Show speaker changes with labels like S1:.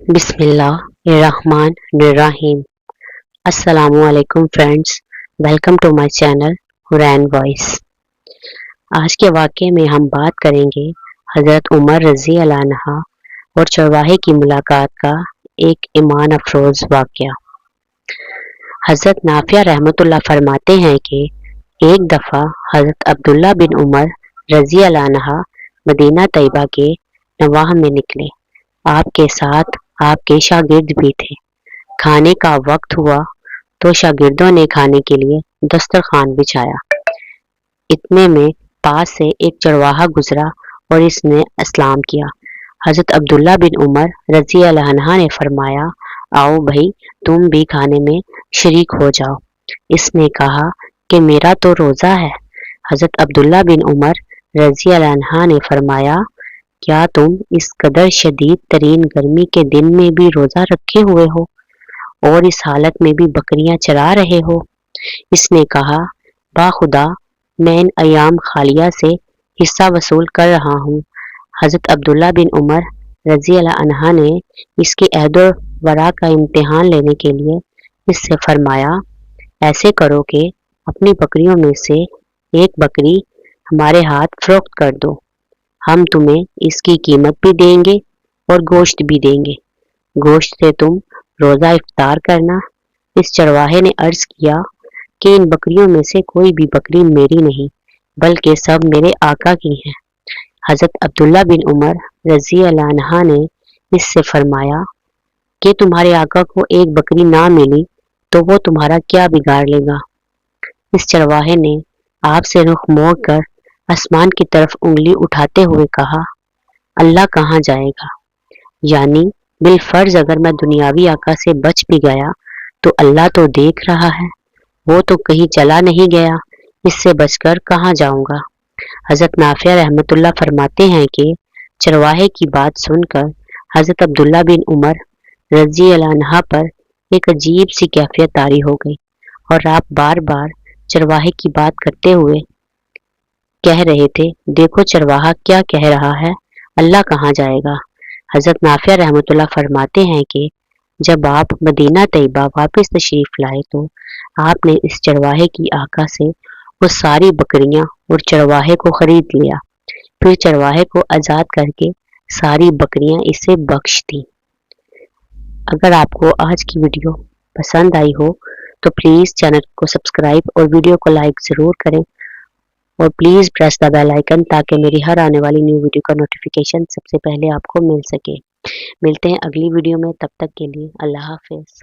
S1: बिस्मिल्लाहिर्रहमानिर्रहीम। अस्सलामुअलैकुम friends, welcome to my channel Hurain voice. आज के वाक़े में हम बात करेंगे हज़रत उमर रज़ी अल्लाह अन्हा और चरवाहे की मुलाकात का एक ईमान अफरोज़ वाक़या। हज़रत नाफिया रहमतुल्लाह फरमाते हैं कि एक दफ़ा हज़रत अब्दुल्ला बिन उमर रज़ी अल्लाह अन्हा मदीना तैयबा के नवाह में निकले। आपके साथ आपके शागिर्द भी थे। खाने का वक्त हुआ तो शागिर्दों ने खाने के लिए दस्तरखान बिछाया। इतने में पास से एक चरवाहा गुजरा और इसने इस्लाम किया। हज़रत अब्दुल्ला बिन उमर रज़ी अल्लाह अन्हा ने फरमाया, आओ भाई, तुम भी खाने में शरीक हो जाओ। इसने कहा कि मेरा तो रोज़ा है। हज़रत अब्दुल्ला बिन उमर रज़ी अल्लाह अन्हा ने फरमाया, क्या तुम इस कदर शदीद तरीन गर्मी के दिन में भी रोज़ा रखे हुए हो और इस हालत में भी बकरियां चरा रहे हो? इसने कहा, बाखुदा मैं इन अयाम खालिया से हिस्सा वसूल कर रहा हूँ। हज़रत अब्दुल्ला बिन उमर रज़ी अल्लाह अन्हा ने इसके अहद वरा का इम्तिहान लेने के लिए इससे फरमाया, ऐसे करो कि अपनी बकरियों में से एक बकरी हमारे हाथ फ़रोख्त कर दो। हम तुम्हें इसकी कीमत भी देंगे और गोश्त भी देंगे। गोश्त से तुम रोज़ा इफ्तार करना। इस चरवाहे ने अर्ज़ किया कि इन बकरियों में से कोई भी बकरी मेरी नहीं, बल्कि सब मेरे आका की हैं। हज़रत अब्दुल्ला बिन उमर रज़ी अल्लाह अन्हा ने इससे फरमाया कि तुम्हारे आका को एक बकरी ना मिली तो वो तुम्हारा क्या बिगाड़ लेगा। इस चरवाहे ने आपसे रुख मोड़ कर आसमान की तरफ उंगली उठाते हुए कहा, अल्लाह कहाँ जाएगा? यानी बिलफर्ज अगर मैं दुनियावी आका से बच भी गया तो अल्लाह तो देख रहा है, वो तो कहीं चला नहीं गया, इससे बचकर कहाँ जाऊंगा। हज़रत नाफिया रहमतुल्लाह फरमाते हैं कि चरवाहे की बात सुनकर हज़रत अब्दुल्ला बिन उमर रज़ी अल्लाह अन्हा पर एक अजीब सी कैफियत तारी हो गई और आप बार बार चरवाहे की बात करते हुए कह रहे थे, देखो चरवाहा क्या कह रहा है, अल्लाह कहाँ जाएगा। हज़रत नाफिया रहमतुल्लाह फरमाते हैं कि जब आप मदीना तैयबा वापस तशरीफ़ लाए तो आपने इस चरवाहे की आका से वो सारी बकरियां और चरवाहे को खरीद लिया। फिर चरवाहे को आज़ाद करके सारी बकरियां इसे बख्श दी। अगर आपको आज की वीडियो पसंद आई हो तो प्लीज़ चैनल को सब्सक्राइब और वीडियो को लाइक ज़रूर करें और please press the bell icon ताकि मेरी हर आने वाली न्यू वीडियो का नोटिफिकेशन सबसे पहले आपको मिल सके। मिलते हैं अगली वीडियो में, तब तक के लिए अल्लाह हाफ़िज़।